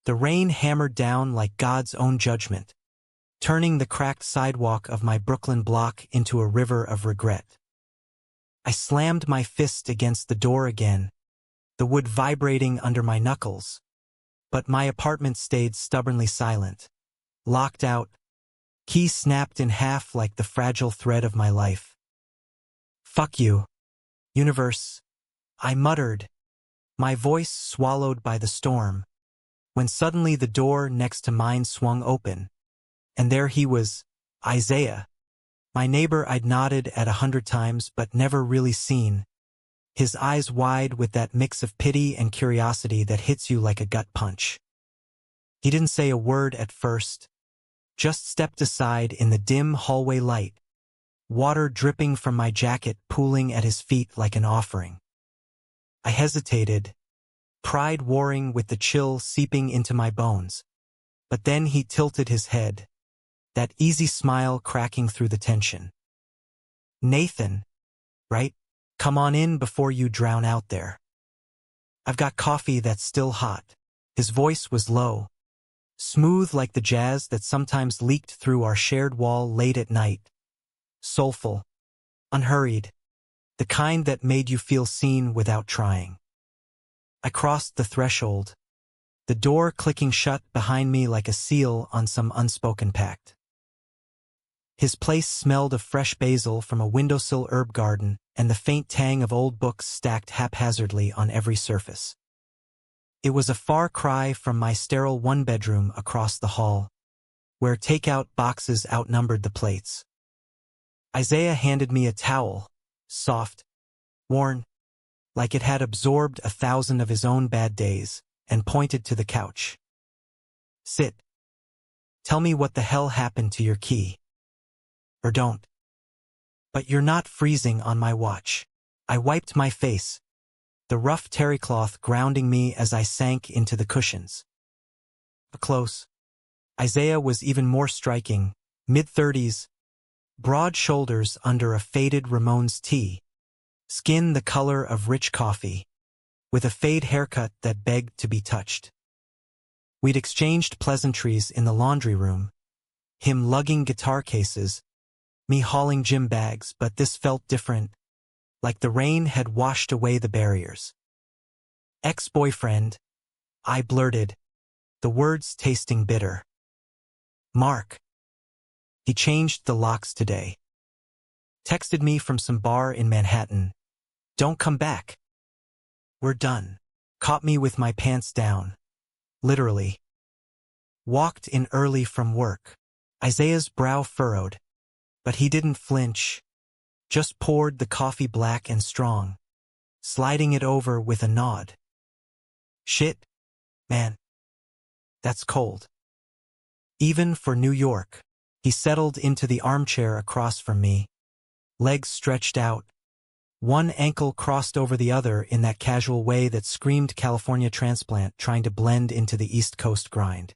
The rain hammered down like God's own judgment, turning the cracked sidewalk of my Brooklyn block into a river of regret. I slammed my fist against the door again, the wood vibrating under my knuckles. But my apartment stayed stubbornly silent. Locked out, key snapped in half like the fragile thread of my life. "Fuck you, universe," I muttered, my voice swallowed by the storm, when suddenly the door next to mine swung open, and there he was, Isaiah, my neighbor I'd nodded at 100 times but never really seen, his eyes wide with that mix of pity and curiosity that hits you like a gut punch. He didn't say a word at first, just stepped aside in the dim hallway light, water dripping from my jacket pooling at his feet like an offering. I hesitated, pride warring with the chill seeping into my bones. But then he tilted his head, that easy smile cracking through the tension. "Nathan, right? Come on in before you drown out there. I've got coffee that's still hot." His voice was low, smooth like the jazz that sometimes leaked through our shared wall late at night. Soulful, unhurried, the kind that made you feel seen without trying. I crossed the threshold, the door clicking shut behind me like a seal on some unspoken pact. His place smelled of fresh basil from a windowsill herb garden and the faint tang of old books stacked haphazardly on every surface. It was a far cry from my sterile one-bedroom across the hall, where takeout boxes outnumbered the plates. Isaiah handed me a towel, soft, worn, like it had absorbed 1,000 of his own bad days, and pointed to the couch. "Sit. Tell me what the hell happened to your key. Or don't. But you're not freezing on my watch." I wiped my face, the rough terry cloth grounding me as I sank into the cushions. Up close, Isaiah was even more striking, mid-30s, broad shoulders under a faded Ramones tee, skin the color of rich coffee, with a fade haircut that begged to be touched. We'd exchanged pleasantries in the laundry room, him lugging guitar cases, me hauling gym bags, but this felt different, like the rain had washed away the barriers. "Ex-boyfriend," I blurted, the words tasting bitter. "Mark. He changed the locks today. Texted me from some bar in Manhattan. Don't come back. We're done." Caught me with my pants down. Literally. Walked in early from work. Isaiah's brow furrowed, but he didn't flinch, just poured the coffee black and strong, sliding it over with a nod. "Shit, man. That's cold. Even for New York." He settled into the armchair across from me, legs stretched out, one ankle crossed over the other in that casual way that screamed California transplant trying to blend into the East Coast grind.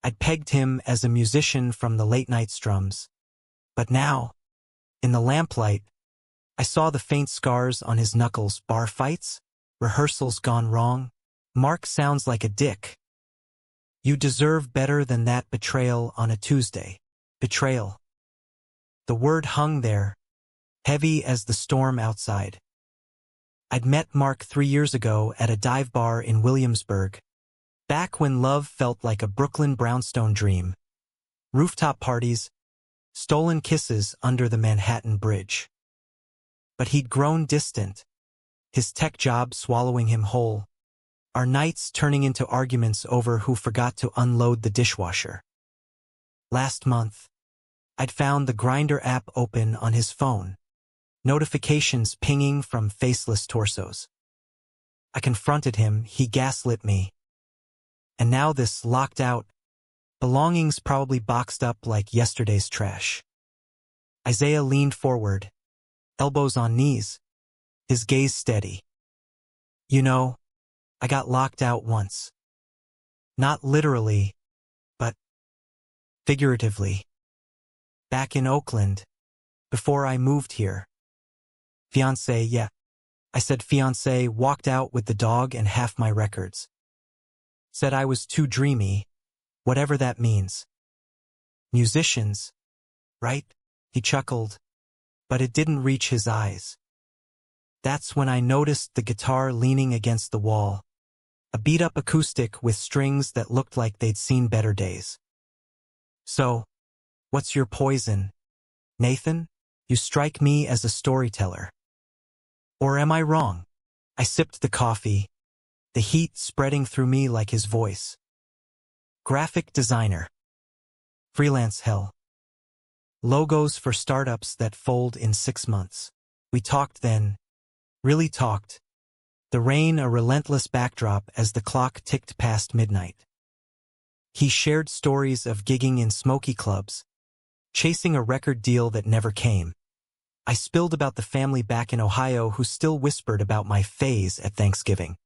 I'd pegged him as a musician from the late-night strums, but now, in the lamplight, I saw the faint scars on his knuckles. Bar fights? Rehearsals gone wrong? "Mark sounds like a dick. You deserve better than that. Betrayal on a Tuesday." Betrayal. The word hung there, heavy as the storm outside. I'd met Mark 3 years ago at a dive bar in Williamsburg, back when love felt like a Brooklyn brownstone dream. Rooftop parties, stolen kisses under the Manhattan Bridge. But he'd grown distant, his tech job swallowing him whole, our nights turning into arguments over who forgot to unload the dishwasher. Last month, I'd found the Grindr app open on his phone, notifications pinging from faceless torsos. I confronted him, he gaslit me. And now this locked out, belongings probably boxed up like yesterday's trash. Isaiah leaned forward, elbows on knees, his gaze steady. "You know, I got locked out once. Not literally, but figuratively. Back in Oakland, before I moved here." "Fiancé, yeah." I said fiancé, walked out with the dog and half my records. Said I was too dreamy, whatever that means. Musicians, right? He chuckled, but it didn't reach his eyes. That's when I noticed the guitar leaning against the wall, a beat-up acoustic with strings that looked like they'd seen better days. So, what's your poison, Nathan? You strike me as a storyteller. Or am I wrong? I sipped the coffee, the heat spreading through me like his voice. Graphic designer. Freelance hell. Logos for startups that fold in 6 months. We talked then, really talked. The rain a relentless backdrop as the clock ticked past midnight. He shared stories of gigging in smoky clubs, chasing a record deal that never came. I spilled about the family back in Ohio who still whispered about my phase at Thanksgiving.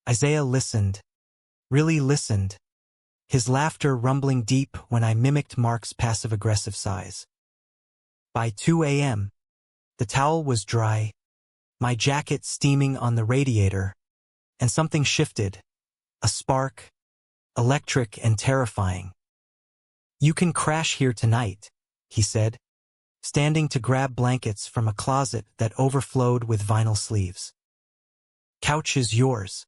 Isaiah listened, really listened, his laughter rumbling deep when I mimicked Mark's passive-aggressive sighs. By 2 a.m., the towel was dry, my jacket steaming on the radiator, and something shifted, a spark, electric and terrifying. You can crash here tonight, he said, standing to grab blankets from a closet that overflowed with vinyl sleeves. Couch is yours.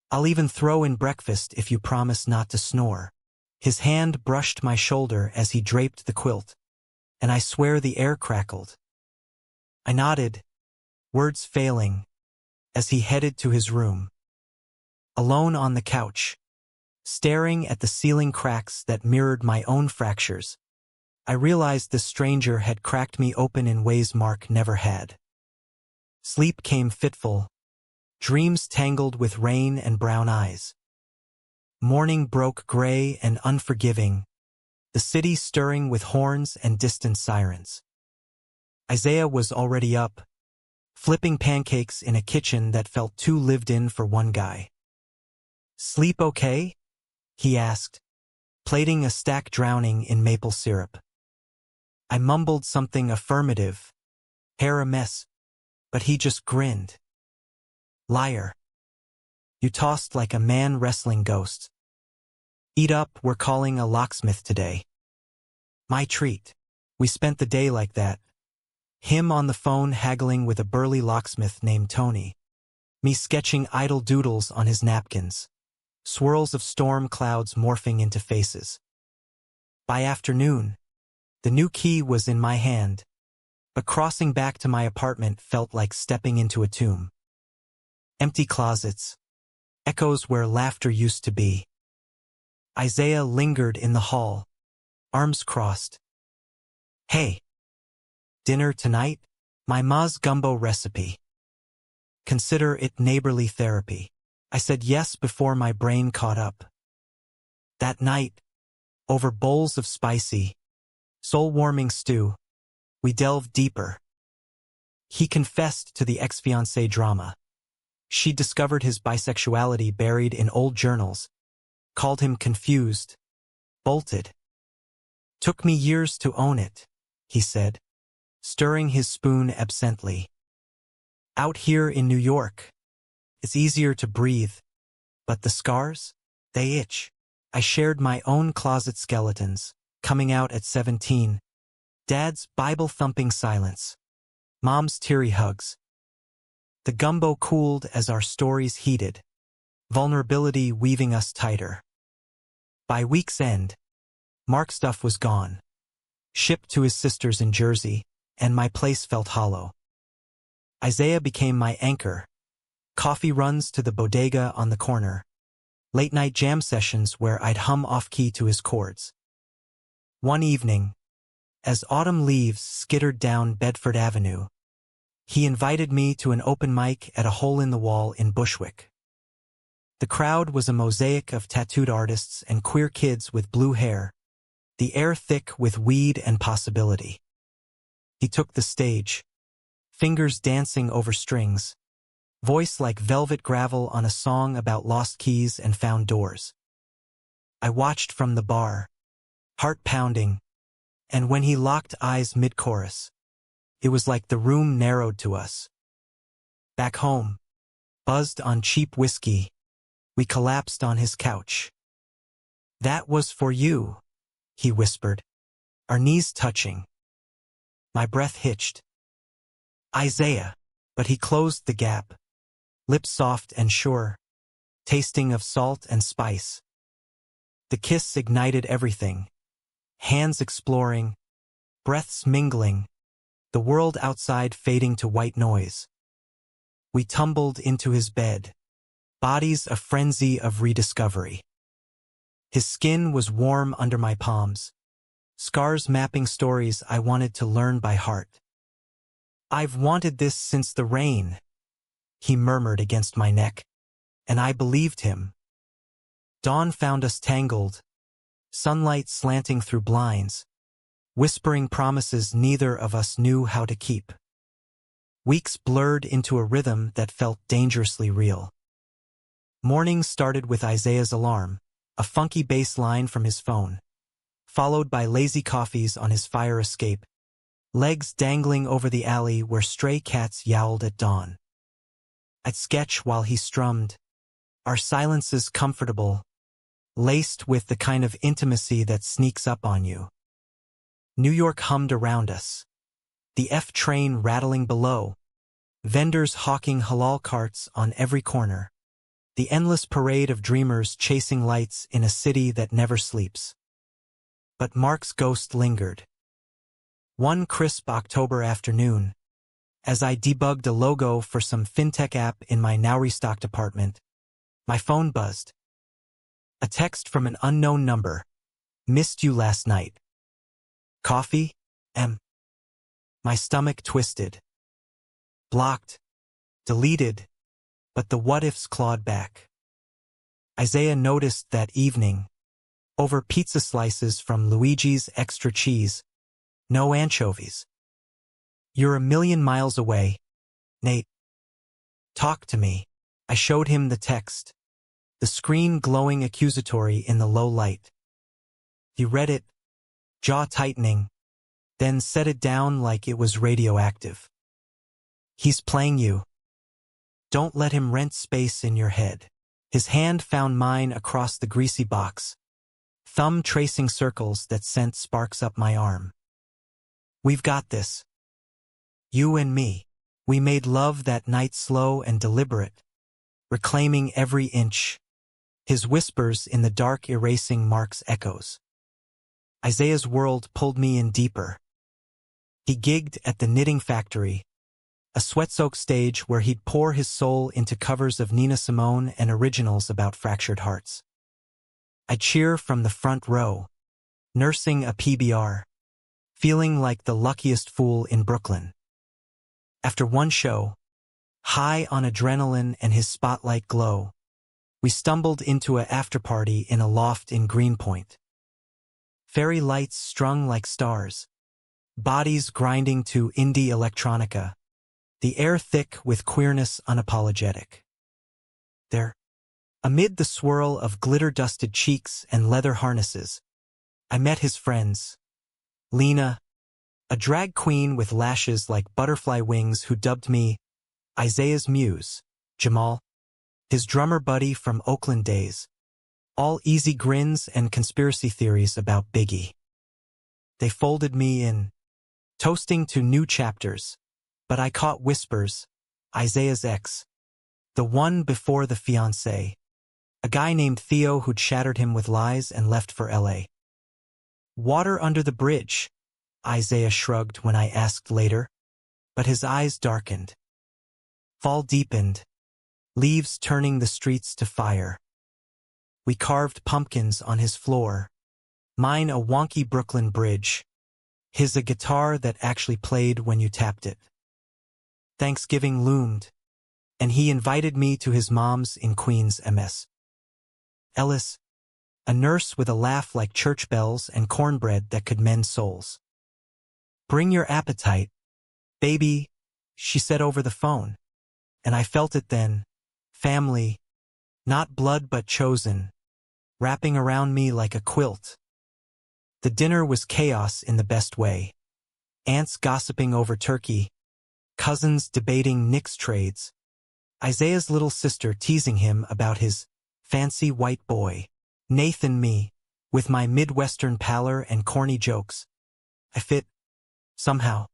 I'll even throw in breakfast if you promise not to snore. His hand brushed my shoulder as he draped the quilt, and I swear the air crackled. I nodded, words failing, as he headed to his room. Alone on the couch, staring at the ceiling cracks that mirrored my own fractures, I realized this stranger had cracked me open in ways Mark never had. Sleep came fitful, dreams tangled with rain and brown eyes. Morning broke gray and unforgiving, the city stirring with horns and distant sirens. Isaiah was already up, flipping pancakes in a kitchen that felt too lived in for one guy. Sleep okay? He asked, plating a stack drowning in maple syrup. I mumbled something affirmative, hair a mess, but he just grinned. Liar. You tossed like a man wrestling ghosts. Eat up, we're calling a locksmith today. My treat. We spent the day like that. Him on the phone haggling with a burly locksmith named Tony. Me sketching idle doodles on his napkins. Swirls of storm clouds morphing into faces. By afternoon, the new key was in my hand, but crossing back to my apartment felt like stepping into a tomb. Empty closets, echoes where laughter used to be. Isaiah lingered in the hall, arms crossed. Hey. Dinner tonight? My ma's gumbo recipe. Consider it neighborly therapy. I said yes before my brain caught up. That night, over bowls of spicy, soul-warming stew, we delved deeper. He confessed to the ex-fiancée drama. She discovered his bisexuality buried in old journals, called him confused, bolted. Took me years to own it, he said, stirring his spoon absently. Out here in New York, it's easier to breathe, but the scars, they itch. I shared my own closet skeletons, coming out at 17. Dad's Bible-thumping silence. Mom's teary hugs. The gumbo cooled as our stories heated, vulnerability weaving us tighter. By week's end, Mark's stuff was gone, shipped to his sisters in Jersey, and my place felt hollow. Isaiah became my anchor. Coffee runs to the bodega on the corner. Late-night jam sessions where I'd hum off-key to his chords. One evening, as autumn leaves skittered down Bedford Avenue, he invited me to an open mic at a hole-in-the-wall in Bushwick. The crowd was a mosaic of tattooed artists and queer kids with blue hair, the air thick with weed and possibility. He took the stage, fingers dancing over strings, voice like velvet gravel on a song about lost keys and found doors. I watched from the bar, heart pounding, and when he locked eyes mid-chorus, it was like the room narrowed to us. Back home, buzzed on cheap whiskey, We collapsed on his couch. "That was for you," he whispered, our knees touching. My breath hitched. "Isaiah," but he closed the gap, lips soft and sure, tasting of salt and spice. The kiss ignited everything, hands exploring, breaths mingling, the world outside fading to white noise. We tumbled into his bed, bodies a frenzy of rediscovery. His skin was warm under my palms, scars mapping stories I wanted to learn by heart. "I've wanted this since the rain," he murmured against my neck, and I believed him. Dawn found us tangled, sunlight slanting through blinds, whispering promises neither of us knew how to keep. Weeks blurred into a rhythm that felt dangerously real. Morning started with Isaiah's alarm, a funky bass line from his phone, followed by lazy coffees on his fire escape, legs dangling over the alley where stray cats yowled at dawn. I'd sketch while he strummed, our silences comfortable, laced with the kind of intimacy that sneaks up on you. New York hummed around us, the F train rattling below, vendors hawking halal carts on every corner, the endless parade of dreamers chasing lights in a city that never sleeps. But Mark's ghost lingered. One crisp October afternoon, as I debugged a logo for some fintech app in my now-restocked apartment, my phone buzzed. A text from an unknown number. "Missed you last night." "Coffee? M." My stomach twisted. Blocked. Deleted. But the what-ifs clawed back. Isaiah noticed that evening, over pizza slices from Luigi's Extra Cheese, no anchovies. "You're a million miles away, Nate. Talk to me." I showed him the text, the screen glowing accusatory in the low light. He read it, jaw tightening, then set it down like it was radioactive. "He's playing you. Don't let him rent space in your head." His hand found mine across the greasy box, thumb tracing circles that sent sparks up my arm. "We've got this. You and me." We made love that night slow and deliberate, reclaiming every inch, his whispers in the dark erasing Mark's echoes. Isaiah's world pulled me in deeper. He gigged at the Knitting Factory, a sweat-soaked stage where he'd pour his soul into covers of Nina Simone and originals about fractured hearts. I'd cheer from the front row, nursing a PBR, feeling like the luckiest fool in Brooklyn. After one show, high on adrenaline and his spotlight glow, we stumbled into an after-party in a loft in Greenpoint. Fairy lights strung like stars, bodies grinding to indie electronica, the air thick with queerness unapologetic. There, amid the swirl of glitter-dusted cheeks and leather harnesses, I met his friends. Lena, a drag queen with lashes like butterfly wings who dubbed me Isaiah's muse. Jamal, his drummer buddy from Oakland days, all easy grins and conspiracy theories about Biggie. They folded me in, toasting to new chapters, but I caught whispers. Isaiah's ex, the one before the fiancé, a guy named Theo who'd shattered him with lies and left for LA. "Water under the bridge," Isaiah shrugged when I asked later, but his eyes darkened. Fall deepened, leaves turning the streets to fire. We carved pumpkins on his floor, mine a wonky Brooklyn bridge, his a guitar that actually played when you tapped it. Thanksgiving loomed, and he invited me to his mom's in Queens, MS. Ellis, a nurse with a laugh like church bells and cornbread that could mend souls. "Bring your appetite, baby," she said over the phone, and I felt it then. Family, not blood but chosen, wrapping around me like a quilt. The dinner was chaos in the best way. Aunts gossiping over turkey, cousins debating Knicks trades, Isaiah's little sister teasing him about his fancy white boy. Nathan me, with my Midwestern pallor and corny jokes. I fit, somehow.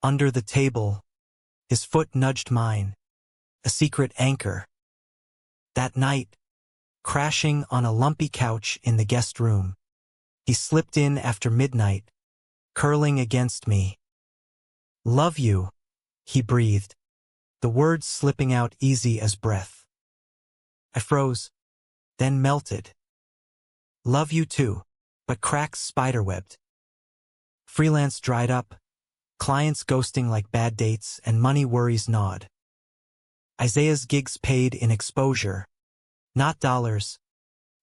Under the table, his foot nudged mine, a secret anchor. That night, crashing on a lumpy couch in the guest room, he slipped in after midnight, curling against me. "Love you," he breathed, the words slipping out easy as breath. I froze, then melted. "Love you too," but cracks spiderwebbed. Freelance dried up, clients ghosting like bad dates, and money worries gnawed. Isaiah's gigs paid in exposure, not dollars.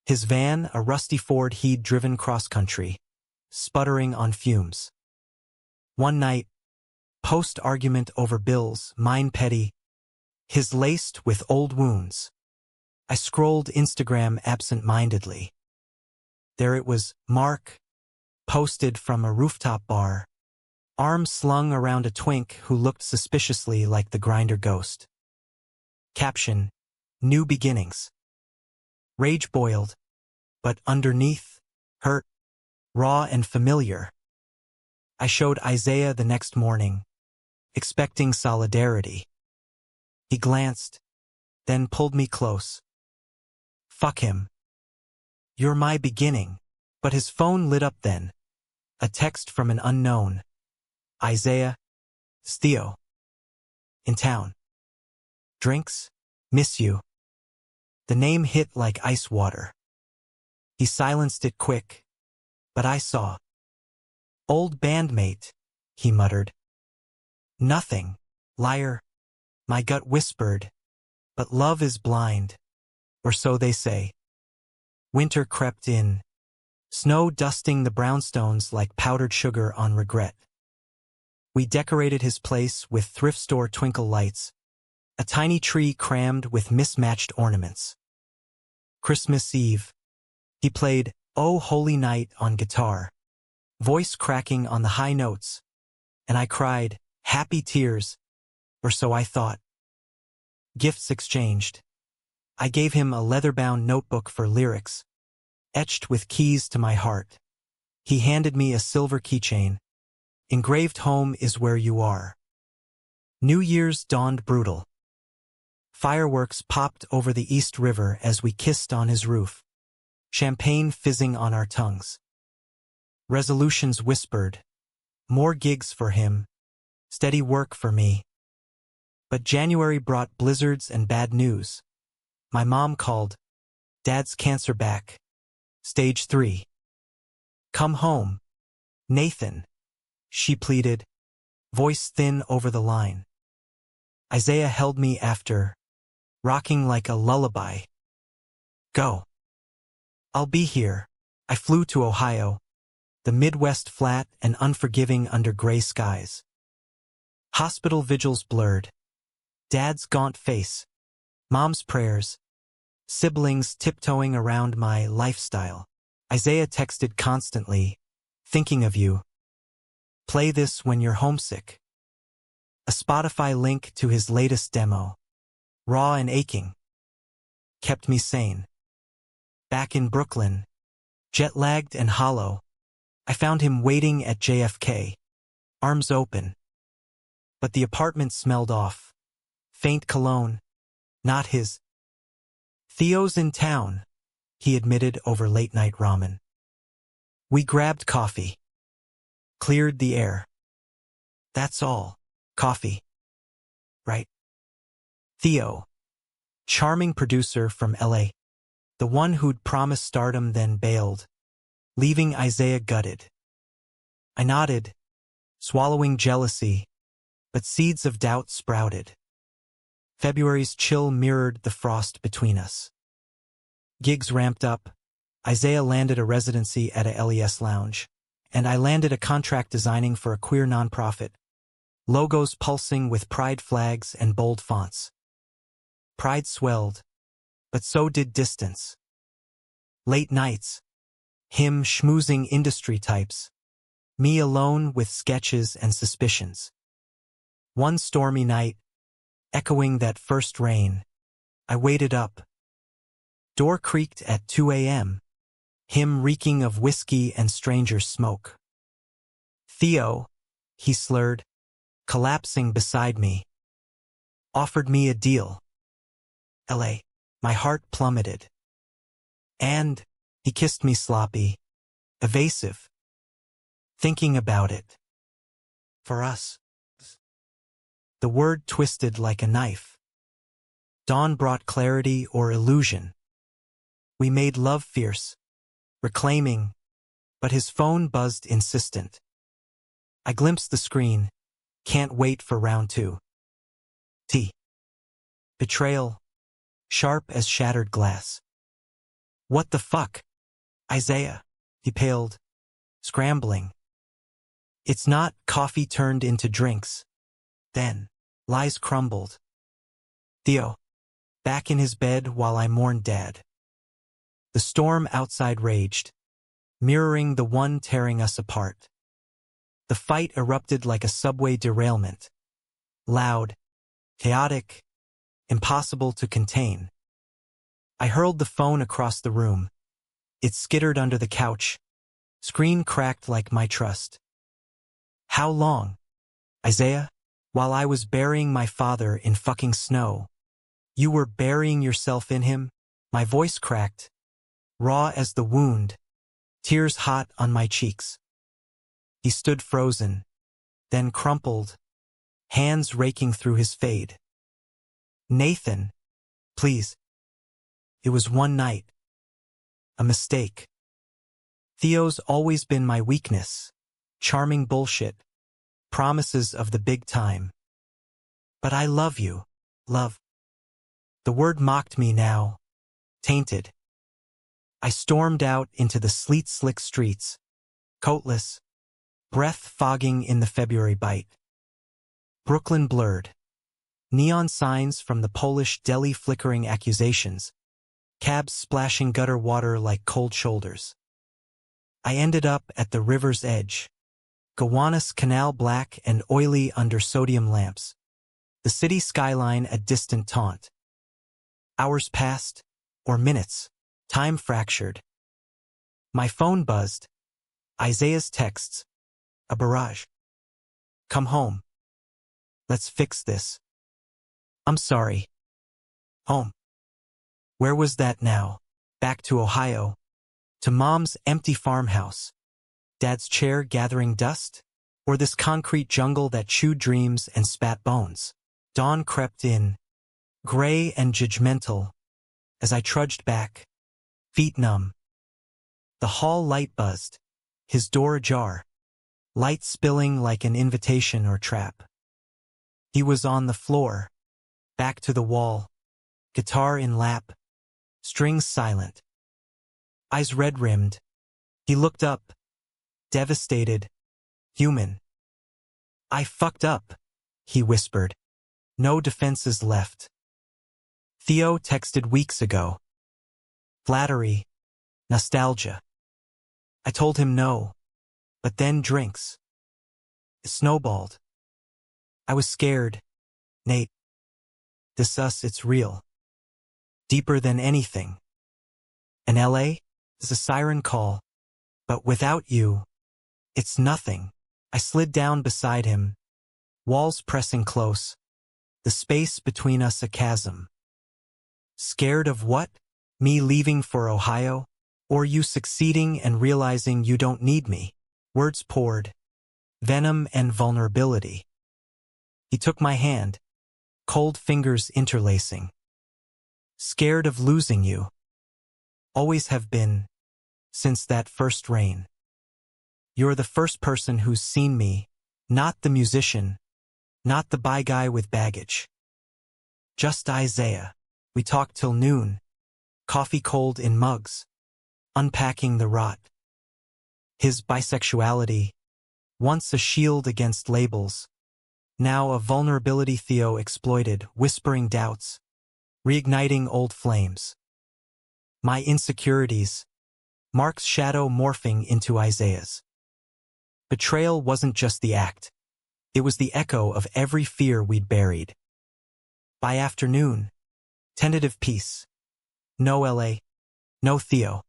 His van, a rusty Ford he'd driven cross-country, sputtering on fumes. One night, post-argument over bills, mine petty, his laced with old wounds. I scrolled Instagram absent-mindedly. There it was, Mark, posted from a rooftop bar, arms slung around a twink who looked suspiciously like the grinder ghost. Caption, "New beginnings." Rage boiled, but underneath, hurt, raw and familiar. I showed Isaiah the next morning, expecting solidarity. He glanced, then pulled me close. "Fuck him. You're my beginning." But his phone lit up then. A text from an unknown. "Isaiah, it's Theo. In town. Drinks? Miss you." The name hit like ice water. He silenced it quick, but I saw. "Old bandmate," he muttered. "Nothing, liar," my gut whispered, but love is blind, or so they say. Winter crept in, snow dusting the brownstones like powdered sugar on regret. We decorated his place with thrift store twinkle lights, a tiny tree crammed with mismatched ornaments. Christmas Eve, he played "Oh Holy Night" on guitar, voice cracking on the high notes, and I cried, happy tears, or so I thought. Gifts exchanged. I gave him a leather-bound notebook for lyrics, etched with keys to my heart. He handed me a silver keychain. Engraved "Home is where you are." New Year's dawned brutal. Fireworks popped over the East River as we kissed on his roof, champagne fizzing on our tongues. Resolutions whispered, more gigs for him, steady work for me. But January brought blizzards and bad news. My mom called. "Dad's cancer back. Stage 3. Come home, Nathan," she pleaded, voice thin over the line. Isaiah held me after, rocking like a lullaby. "Go. I'll be here." I flew to Ohio, the Midwest flat and unforgiving under gray skies. Hospital vigils blurred. Dad's gaunt face, Mom's prayers, siblings tiptoeing around my lifestyle. Isaiah texted constantly, "Thinking of you. Play this when you're homesick." A Spotify link to his latest demo, raw and aching, kept me sane. Back in Brooklyn, jet-lagged and hollow, I found him waiting at JFK, arms open. But the apartment smelled off. Faint cologne, not his. "Theo's in town," he admitted over late-night ramen. We grabbed coffee. Cleared the air. That's all. Coffee. Right? Theo. Charming producer from LA. The one who'd promised stardom then bailed, leaving Isaiah gutted. I nodded, swallowing jealousy, but seeds of doubt sprouted. February's chill mirrored the frost between us. Gigs ramped up. Isaiah landed a residency at a LES lounge, and I landed a contract designing for a queer nonprofit. Logos pulsing with pride flags and bold fonts. Pride swelled, but so did distance. Late nights. Him schmoozing industry types. Me alone with sketches and suspicions. One stormy night, echoing that first rain, I waited up. Door creaked at 2 a.m., him reeking of whiskey and stranger's smoke. Theo, he slurred, collapsing beside me, offered me a deal. L.A. My heart plummeted. And he kissed me sloppy, evasive, thinking about it. For us. The word twisted like a knife. Dawn brought clarity or illusion. We made love fierce, reclaiming, but his phone buzzed insistent. I glimpsed the screen, can't wait for round 2. Betrayal, sharp as shattered glass. What the fuck? Isaiah, he paled, scrambling. It's not. Coffee turned into drinks. Then, lies crumbled. Theo, back in his bed while I mourned Dad. The storm outside raged, mirroring the one tearing us apart. The fight erupted like a subway derailment. Loud, chaotic, impossible to contain. I hurled the phone across the room. It skittered under the couch. Screen cracked like my trust. How long? Isaiah? While I was burying my father in fucking snow. You were burying yourself in him? My voice cracked, raw as the wound, tears hot on my cheeks. He stood frozen, then crumpled, hands raking through his fade. Nathan, please. It was one night. A mistake. Theo's always been my weakness. Charming bullshit. Promises of the big time. But I love you, love. The word mocked me now, tainted. I stormed out into the sleet-slick streets, coatless, breath fogging in the February bite. Brooklyn blurred. Neon signs from the Polish deli flickering accusations. Cabs splashing gutter water like cold shoulders. I ended up at the river's edge. Gowanus Canal black and oily under sodium lamps. The city skyline a distant taunt. Hours passed, or minutes, time fractured. My phone buzzed. Isaiah's texts. A barrage. Come home. Let's fix this. I'm sorry. Home. Where was that now? Back to Ohio. To Mom's empty farmhouse. Dad's chair gathering dust? Or this concrete jungle that chewed dreams and spat bones? Dawn crept in, gray and judgmental, as I trudged back, feet numb. The hall light buzzed, his door ajar, light spilling like an invitation or trap. He was on the floor, back to the wall, guitar in lap, strings silent. Eyes red-rimmed. He looked up, devastated, human. I fucked up, he whispered. No defenses left. Theo texted weeks ago. Flattery, nostalgia. I told him no, but then drinks. It snowballed. I was scared. Nate. This us, it's real. Deeper than anything. And LA is a siren call, but without you, it's nothing. I slid down beside him, walls pressing close, the space between us a chasm. Scared of what? Me leaving for Ohio? Or you succeeding and realizing you don't need me? Words poured, venom and vulnerability. He took my hand, cold fingers interlacing. Scared of losing you. Always have been, since that first rain. You're the first person who's seen me, not the musician, not the bi guy with baggage. Just Isaiah. We talked till noon, coffee cold in mugs, unpacking the rot. His bisexuality, once a shield against labels, now a vulnerability Theo exploited, whispering doubts, reigniting old flames. My insecurities, Mark's shadow morphing into Isaiah's. Betrayal wasn't just the act. It was the echo of every fear we'd buried. By afternoon, tentative peace. No LA, No, Theo.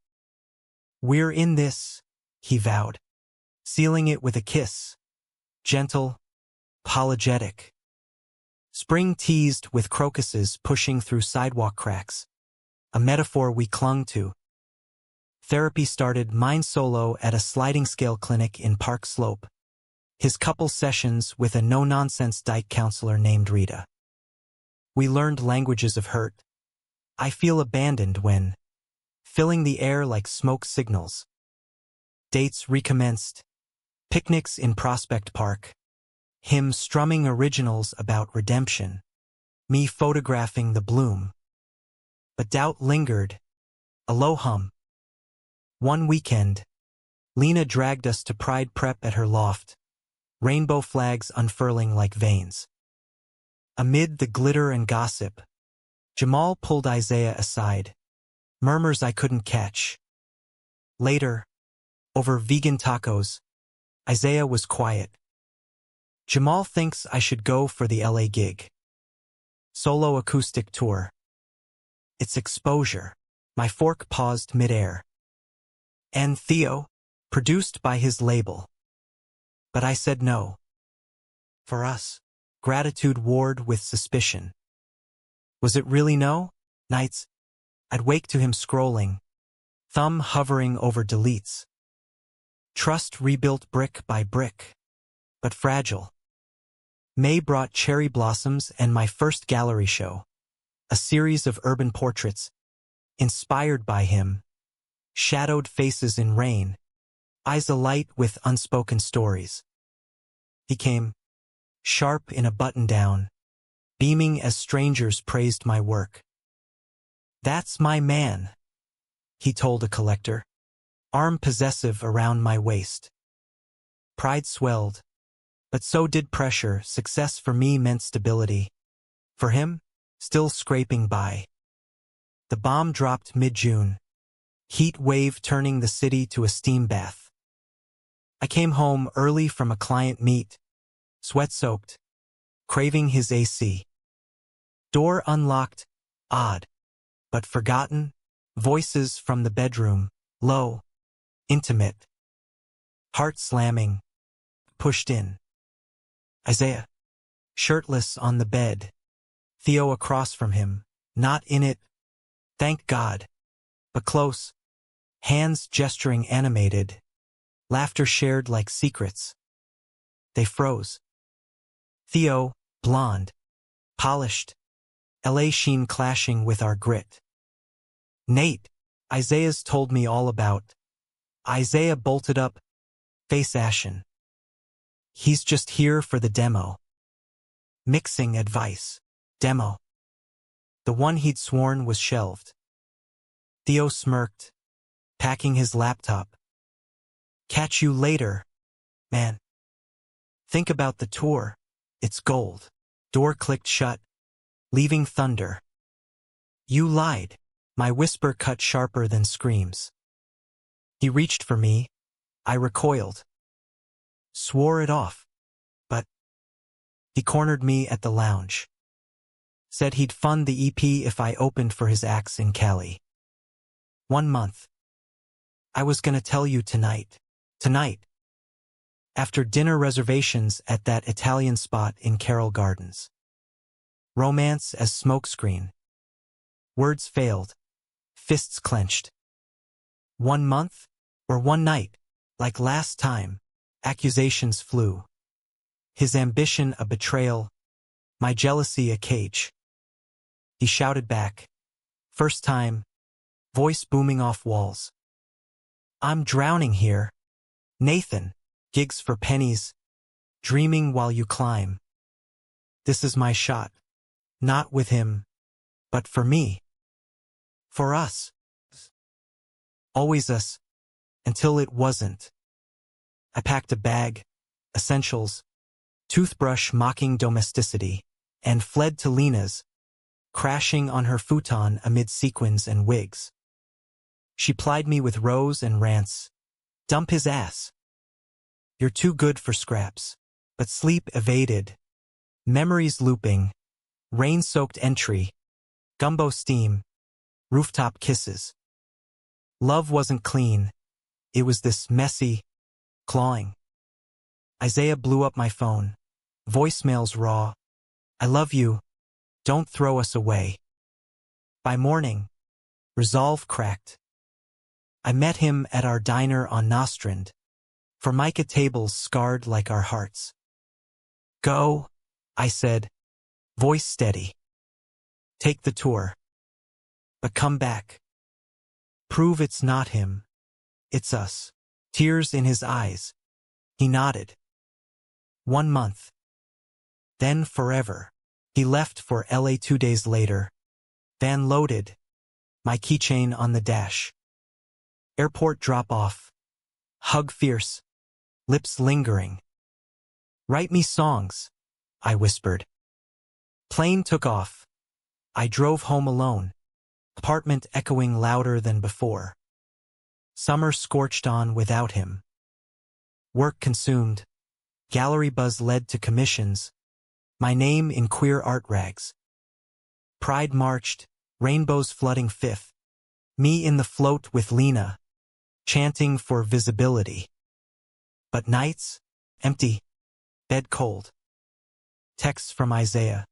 We're in this, he vowed, sealing it with a kiss. Gentle, apologetic. Spring teased with crocuses pushing through sidewalk cracks, a metaphor we clung to. Therapy started, mine solo at a sliding scale clinic in Park Slope. His couple sessions with a no-nonsense dyke counselor named Rita. We learned languages of hurt. I feel abandoned when, filling the air like smoke signals. Dates recommenced. Picnics in Prospect Park. Him strumming originals about redemption. Me photographing the bloom. But doubt lingered. A low hum. One weekend, Lena dragged us to Pride Prep at her loft, rainbow flags unfurling like veins. Amid the glitter and gossip, Jamal pulled Isaiah aside, murmurs I couldn't catch. Later, over vegan tacos, Isaiah was quiet. Jamal thinks I should go for the LA gig. Solo acoustic tour. It's exposure. My fork paused midair. And Theo, produced by his label. But I said no. For us, gratitude warred with suspicion. Was it really no? Nights, I'd wake to him scrolling, thumb hovering over deletes. Trust rebuilt brick by brick, but fragile. May brought cherry blossoms and my first gallery show, a series of urban portraits, inspired by him, shadowed faces in rain, eyes alight with unspoken stories. He came, sharp in a button-down, beaming as strangers praised my work. That's my man, he told a collector, arm possessive around my waist. Pride swelled, but so did pressure. Success for me meant stability. For him, still scraping by. The bomb dropped mid-June, heat wave turning the city to a steam bath. I came home early from a client meet, sweat-soaked, craving his AC. Door unlocked, odd, but forgotten, voices from the bedroom, low, intimate. Heart slamming, pushed in. Isaiah, shirtless on the bed. Theo across from him, not in it, thank God, but close, hands gesturing animated, laughter shared like secrets. They froze. Theo, blonde, polished, LA sheen clashing with our grit. Nate, Isaiah's told me all about. Isaiah bolted up, face ashen. He's just here for the demo. Mixing advice. Demo. The one he'd sworn was shelved. Theo smirked, packing his laptop. Catch you later, man. Think about the tour. It's gold. Door clicked shut, leaving thunder. You lied. My whisper cut sharper than screams. He reached for me. I recoiled. Swore it off. But he cornered me at the lounge. Said he'd fund the EP if I opened for his acts in Cali. 1 month. I was gonna tell you tonight. Tonight. After dinner reservations at that Italian spot in Carroll Gardens. Romance as smokescreen. Words failed. Fists clenched. 1 month? Or 1 night? Like last time. Accusations flew. His ambition a betrayal. My jealousy a cage. He shouted back. First time. Voice booming off walls. I'm drowning here. Nathan. Gigs for pennies. Dreaming while you climb. This is my shot. Not with him. But for me. For us. Always us. Until it wasn't. I packed a bag. Essentials. Toothbrush mocking domesticity. And fled to Lena's. Crashing on her futon amid sequins and wigs. She plied me with rose and rants. Dump his ass. You're too good for scraps. But sleep evaded. Memories looping. Rain-soaked entry. Gumbo steam. Rooftop kisses. Love wasn't clean. It was this messy, clawing. Isaiah blew up my phone. Voicemails raw. I love you. Don't throw us away. By morning, resolve cracked. I met him at our diner on Nostrand. Formica tables scarred like our hearts. Go, I said, voice steady. Take the tour. But come back. Prove it's not him. It's us. Tears in his eyes. He nodded. 1 month. Then forever. He left for LA 2 days later. Van loaded. My keychain on the dash. Airport drop-off. Hug fierce. Lips lingering. Write me songs, I whispered. Plane took off. I drove home alone. Apartment echoing louder than before. Summer scorched on without him. Work consumed. Gallery buzz led to commissions. My name in queer art rags. Pride marched, rainbows flooding Fifth. Me in the float with Lena, chanting for visibility. But nights, empty, bed cold. Texts from Isaiah.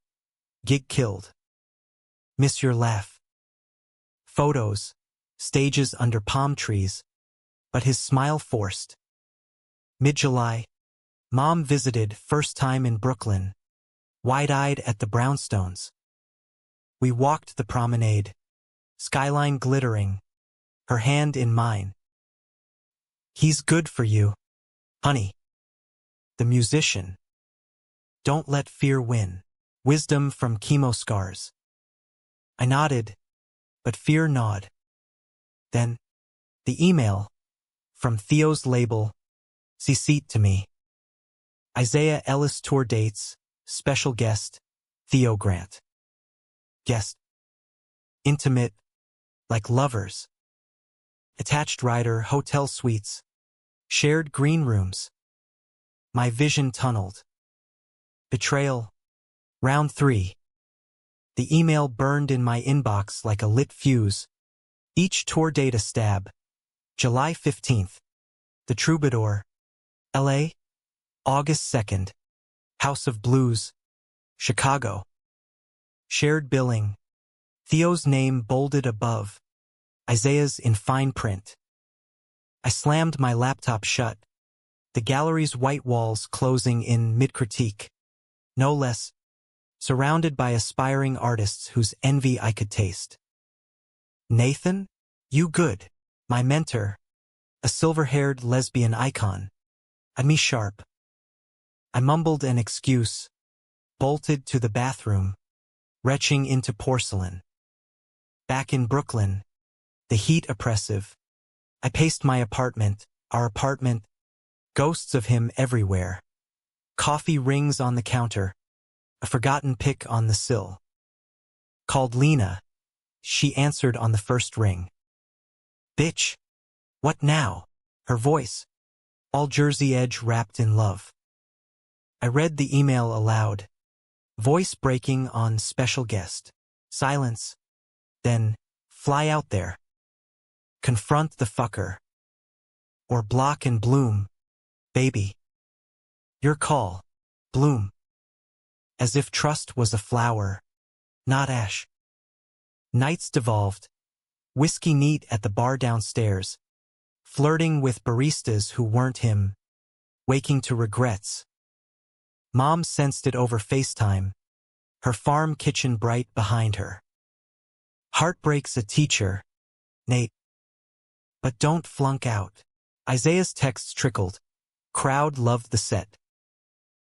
Gig killed. Miss your laugh. Photos, stages under palm trees, but his smile forced. Mid-July, Mom visited, first time in Brooklyn, wide-eyed at the brownstones. We walked the promenade, skyline glittering, her hand in mine. He's good for you, honey. The musician. Don't let fear win. Wisdom from chemo scars. I nodded, but fear gnawed. Then, the email, from Theo's label, CC'd to me. Isaiah Ellis tour dates, special guest, Theo Grant. Guest. Intimate, like lovers. Attached rider, hotel suites. Shared green rooms. My vision tunneled. Betrayal. Round 3. The email burned in my inbox like a lit fuse. Each tour date a stab. July 15th. The Troubadour. LA. August 2nd. House of Blues. Chicago. Shared billing. Theo's name bolded above. Isaiah's in fine print. I slammed my laptop shut. The gallery's white walls closing in mid-critique. No less. Surrounded by aspiring artists whose envy I could taste. Nathan? You good. My mentor. A silver-haired lesbian icon. And me sharp. I mumbled an excuse. Bolted to the bathroom. Retching into porcelain. Back in Brooklyn. The heat oppressive. I paced my apartment, our apartment. Ghosts of him everywhere. Coffee rings on the counter. A forgotten pic on the sill. Called Lena. She answered on the first ring. Bitch. What now? Her voice. All Jersey edge wrapped in love. I read the email aloud. Voice breaking on special guest. Silence. Then, fly out there. Confront the fucker. Or block and bloom. Baby. Your call. Bloom. As if trust was a flower, not ash. Nights devolved. Whiskey neat at the bar downstairs. Flirting with baristas who weren't him. Waking to regrets. Mom sensed it over FaceTime. Her farm kitchen bright behind her. Heartbreak's a teacher, Nate. But don't flunk out. Isaiah's texts trickled. Crowd loved the set.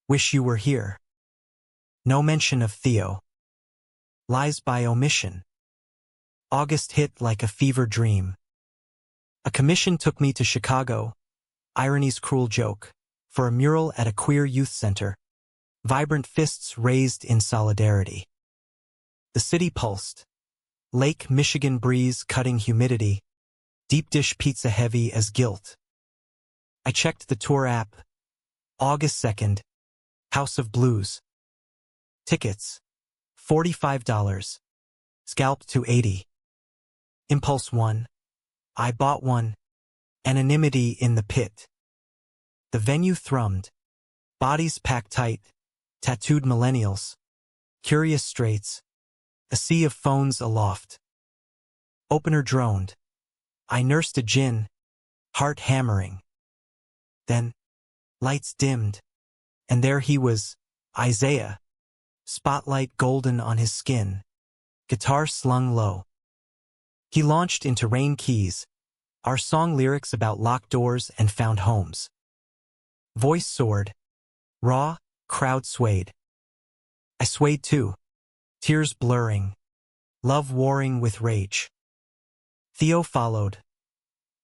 Wish you were here. No mention of Theo. Lies by omission. August hit like a fever dream. A commission took me to Chicago. Irony's cruel joke. For a mural at a queer youth center. Vibrant fists raised in solidarity. The city pulsed. Lake Michigan breeze cutting humidity. Deep dish pizza heavy as guilt. I checked the tour app. August 2nd. House of Blues. Tickets. $45. Scalped to $80. Impulse 1. I bought one. Anonymity in the pit. The venue thrummed. Bodies packed tight. Tattooed millennials. Curious straights. A sea of phones aloft. Opener droned. I nursed a gin. Heart hammering. Then, lights dimmed. And there he was, Isaiah. Spotlight golden on his skin. Guitar slung low. He launched into Rain Keys, our song lyrics about locked doors and found homes. Voice soared. Raw, crowd swayed. I swayed too. Tears blurring. Love warring with rage. Theo followed.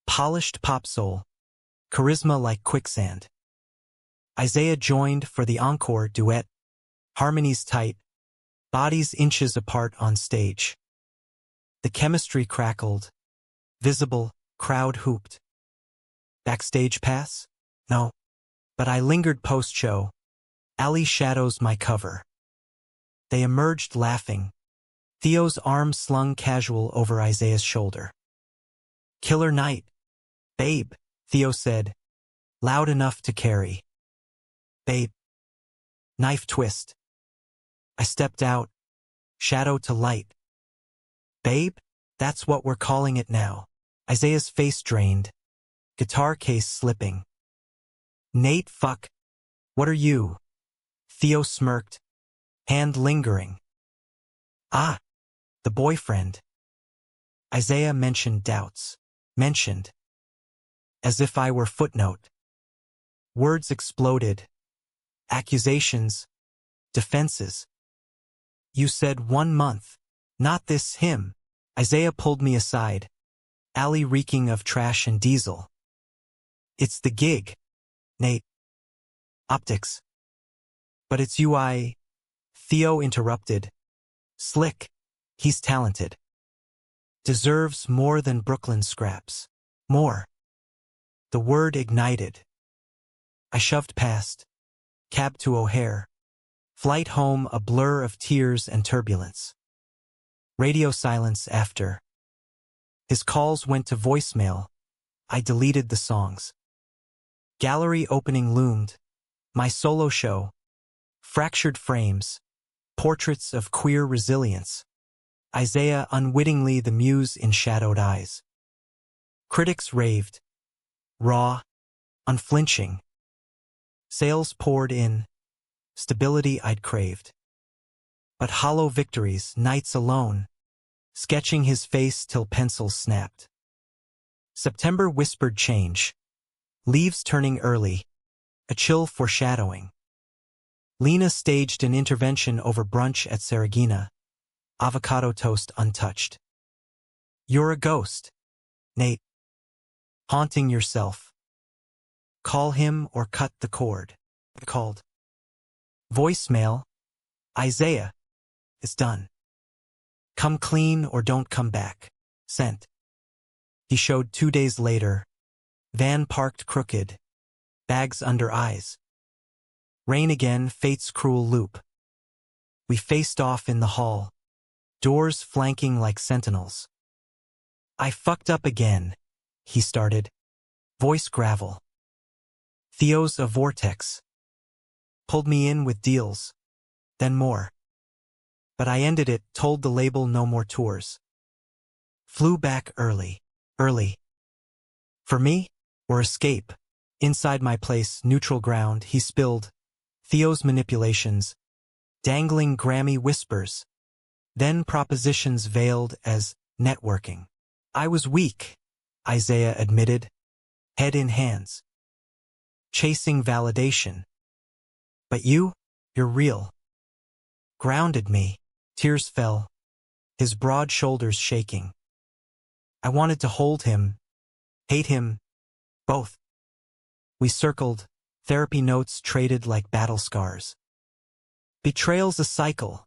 Polished pop soul. Charisma like quicksand. Isaiah joined for the encore duet. Harmonies tight. Bodies inches apart on stage. The chemistry crackled. Visible, crowd hooped. Backstage pass? No. But I lingered post-show. Alley shadows my cover. They emerged laughing. Theo's arm slung casual over Isaiah's shoulder. Killer night. Babe, Theo said. Loud enough to carry. Babe. Knife twist. I stepped out. Shadow to light. Babe, that's what we're calling it now. Isaiah's face drained. Guitar case slipping. Nate, fuck. What are you? Theo smirked. Hand lingering. Ah, the boyfriend. Isaiah mentioned doubts. Mentioned. As if I were footnote. Words exploded. Accusations. Defenses. You said 1 month. Not this him. Isaiah pulled me aside. Alley reeking of trash and diesel. It's the gig. Nate. Optics. But it's you Theo interrupted. Slick. He's talented. Deserves more than Brooklyn scraps. More. The word ignited. I shoved past. Cab to O'Hare. Flight home a blur of tears and turbulence. Radio silence after. His calls went to voicemail. I deleted the songs. Gallery opening loomed. My solo show. Fractured frames. Portraits of queer resilience. Isaiah unwittingly the muse in shadowed eyes. Critics raved. Raw. Unflinching. Sales poured in. Stability I'd craved. But hollow victories, nights alone. Sketching his face till pencils snapped. September whispered change. Leaves turning early. A chill foreshadowing. Lena staged an intervention over brunch at Saragina. Avocado toast untouched. You're a ghost. Nate. Haunting yourself. Call him or cut the cord. Called. Voicemail. Isaiah. It's done. Come clean or don't come back. Sent. He showed 2 days later. Van parked crooked. Bags under eyes. Rain again, fate's cruel loop. We faced off in the hall. Doors flanking like sentinels. I fucked up again, he started. Voice gravel. Theo's a vortex. Pulled me in with deals. Then more. But I ended it, told the label no more tours. Flew back early. Early. For me? Or escape? Inside my place, neutral ground, he spilled. Theo's manipulations. Dangling Grammy whispers. Then propositions veiled as networking. I was weak, Isaiah admitted. Head in hands. Chasing validation. But you're real. Grounded me. Tears fell. His broad shoulders shaking. I wanted to hold him. Hate him. Both. We circled. Therapy notes traded like battle scars. Betrayal's a cycle,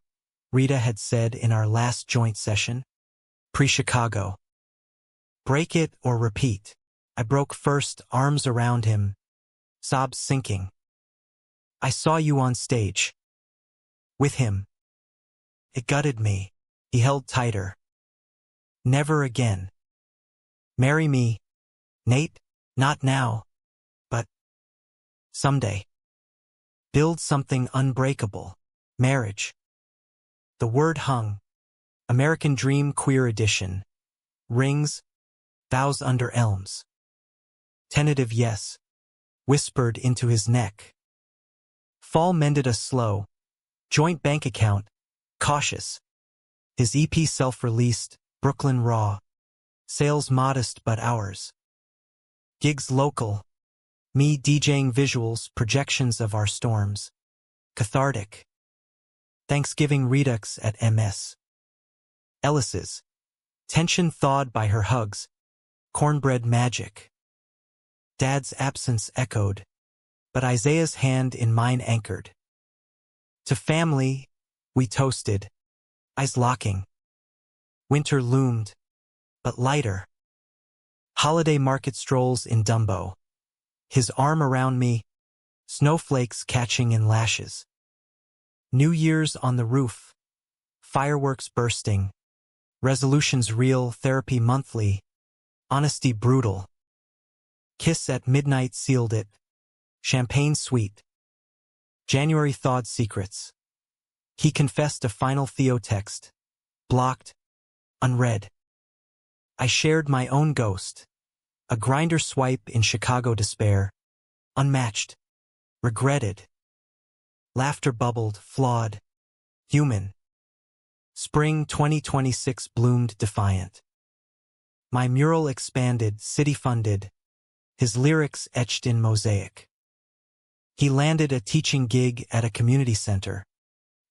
Rita had said in our last joint session. Pre-Chicago. Break it or repeat. I broke first, arms around him. Sobs sinking. I saw you on stage. With him. It gutted me. He held tighter. Never again. Marry me, Nate, not now, but someday. Build something unbreakable. Marriage. The word hung. American Dream Queer Edition. Rings. Vows under elms. Tentative yes. Whispered into his neck. Fall mended us slow. Joint bank account. Cautious. His EP self-released. Brooklyn Raw. Sales modest but ours. Gigs local. Me DJing visuals, projections of our storms. Cathartic. Thanksgiving redux at MS. Ellis's. Tension thawed by her hugs. Cornbread magic. Dad's absence echoed, but Isaiah's hand in mine anchored. To family, we toasted, eyes locking. Winter loomed, but lighter. Holiday market strolls in Dumbo. His arm around me, snowflakes catching in lashes. New Year's on the roof, fireworks bursting, resolutions real, therapy monthly, honesty brutal. Kiss at midnight sealed it, champagne sweet. January thawed secrets. He confessed a final Theo text, blocked, unread. I shared my own ghost, a grinder swipe in Chicago despair, unmatched, regretted. Laughter bubbled, flawed, human. Spring 2026 bloomed defiant. My mural expanded, city-funded, his lyrics etched in mosaic. He landed a teaching gig at a community center.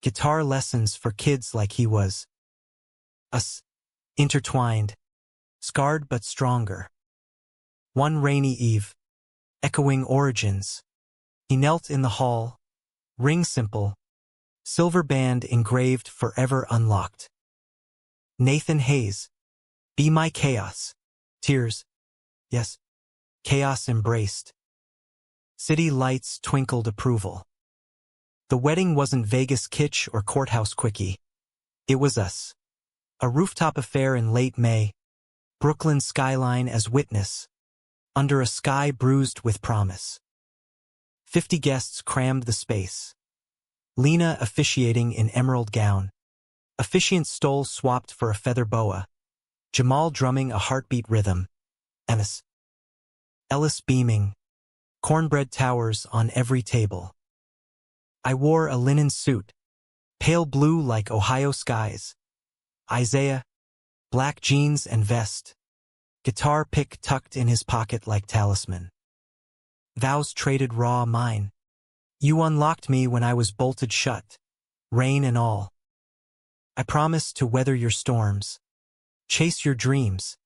Guitar lessons for kids like he was. Us, intertwined, scarred but stronger. One rainy eve, echoing origins. He knelt in the hall, ring simple, silver band engraved forever unlocked. Nathan Hayes, be my chaos. Tears, yes, chaos embraced. City lights twinkled approval. The wedding wasn't Vegas kitsch or courthouse quickie. It was us. A rooftop affair in late May, Brooklyn skyline as witness, under a sky bruised with promise. 50 guests crammed the space. Lena officiating in emerald gown. Officiant stole swapped for a feather boa. Jamal drumming a heartbeat rhythm. Ellis beaming. Cornbread towers on every table. I wore a linen suit, pale blue like Ohio skies. Isaiah, black jeans and vest. Guitar pick tucked in his pocket like talisman. Vows traded raw mine. You unlocked me when I was bolted shut, rain and all. I promise to weather your storms, chase your dreams,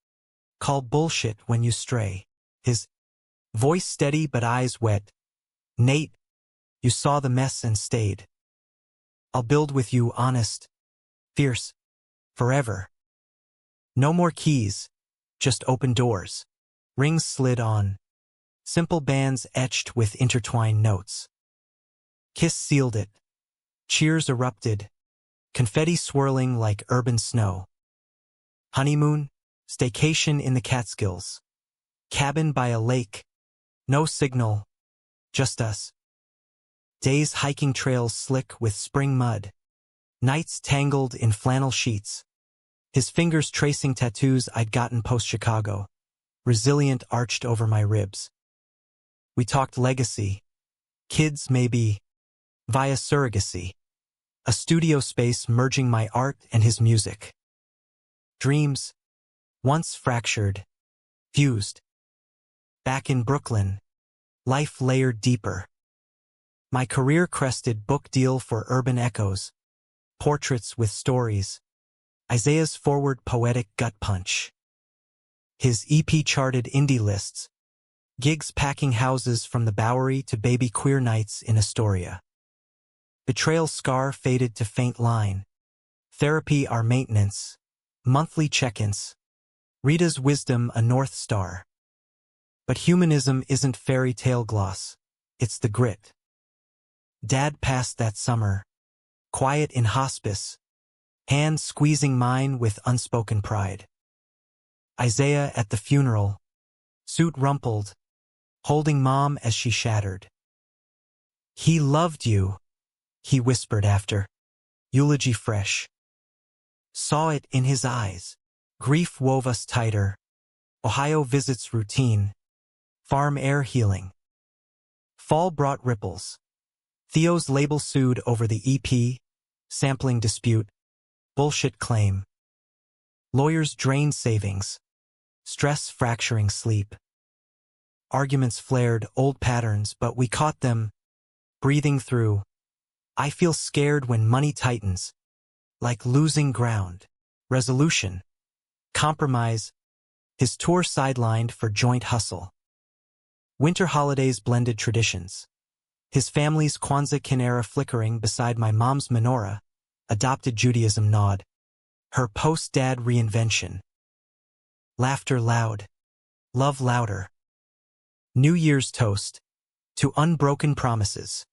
call bullshit when you stray. His voice steady but eyes wet. Nate, you saw the mess and stayed. I'll build with you honest, fierce, forever. No more keys, just open doors. Rings slid on. Simple bands etched with intertwined notes. Kiss sealed it. Cheers erupted. Confetti swirling like urban snow. Honeymoon, staycation in the Catskills. Cabin by a lake. No signal, just us. Days hiking trails slick with spring mud. Nights tangled in flannel sheets. His fingers tracing tattoos I'd gotten post-Chicago. Resilient arched over my ribs. We talked legacy. Kids, maybe. Via surrogacy. A studio space merging my art and his music. Dreams, once fractured, fused. Back in Brooklyn, life layered deeper. My career-crested book deal for Urban Echoes. Portraits with stories. Isaiah's forward poetic gut punch. His EP charted indie lists. Gigs packing houses from the Bowery to baby queer nights in Astoria. Betrayal scar faded to faint line. Therapy our maintenance. Monthly check-ins. Rita's wisdom a North Star. But humanism isn't fairy tale gloss. It's the grit. Dad passed that summer. Quiet in hospice. Hand squeezing mine with unspoken pride. Isaiah at the funeral, suit rumpled, holding Mom as she shattered. "He loved you," he whispered after. Eulogy fresh. Saw it in his eyes. Grief wove us tighter. Ohio visits routine. Farm air healing. Fall brought ripples. Theo's label sued over the EP. Sampling dispute. Bullshit claim. Lawyers drained savings. Stress fracturing sleep. Arguments flared, old patterns, but we caught them. Breathing through. I feel scared when money tightens. Like losing ground. Resolution. Compromise. His tour sidelined for joint hustle. Winter holidays blended traditions. His family's Kwanzaa kinara flickering beside my mom's menorah. Adopted Judaism nod. Her post-dad reinvention. Laughter loud. Love louder. New Year's toast. To unbroken promises.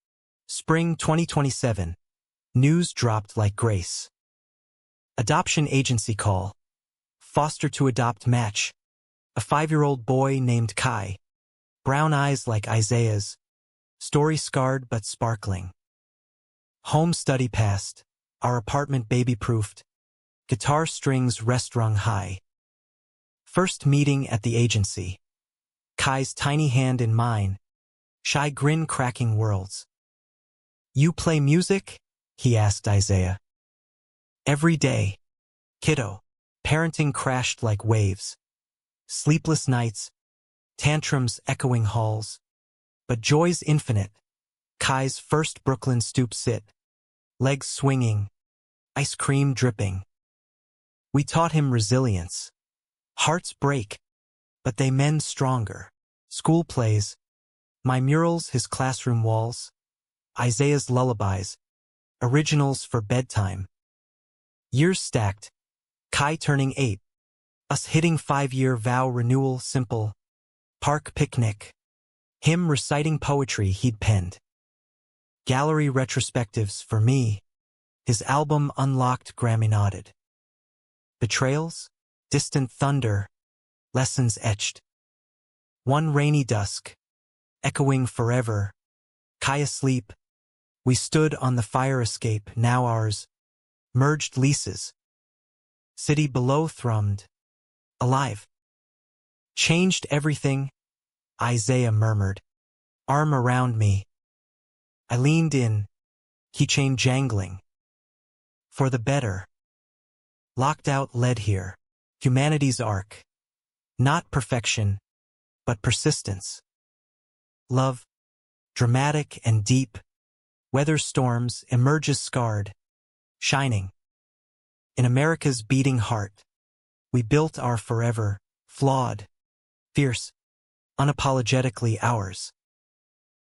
Spring 2027. News dropped like grace. Adoption agency call. Foster to adopt match. A 5-year-old boy named Kai. Brown eyes like Isaiah's. Story scarred but sparkling. Home study passed. Our apartment baby-proofed. Guitar strings rest-rung high. First meeting at the agency. Kai's tiny hand in mine. Shy grin cracking worlds. "You play music?" he asked Isaiah. "Every day. Kiddo." Parenting crashed like waves. Sleepless nights. Tantrums echoing halls. But joy's infinite. Kai's first Brooklyn stoop sit. Legs swinging. Ice cream dripping. We taught him resilience. Hearts break, but they mend stronger. School plays. My murals, his classroom walls. Isaiah's lullabies. Originals for bedtime. Years stacked. Kai turning 8. Us hitting 5-year vow renewal simple. Park picnic. Him reciting poetry he'd penned. Gallery retrospectives for me. His album unlocked Grammy nodded. Betrayals? Distant thunder. Lessons etched. One rainy dusk. Echoing forever. Kai asleep. We stood on the fire escape, now ours. Merged leases. City below thrummed. Alive. Changed everything, Isaiah murmured. Arm around me. I leaned in, keychain jangling. For the better. Locked out led here. Humanity's arc. Not perfection, but persistence. Love, dramatic and deep. Weather storms, emerges scarred. Shining. In America's beating heart, we built our forever, flawed, fierce, unapologetically ours.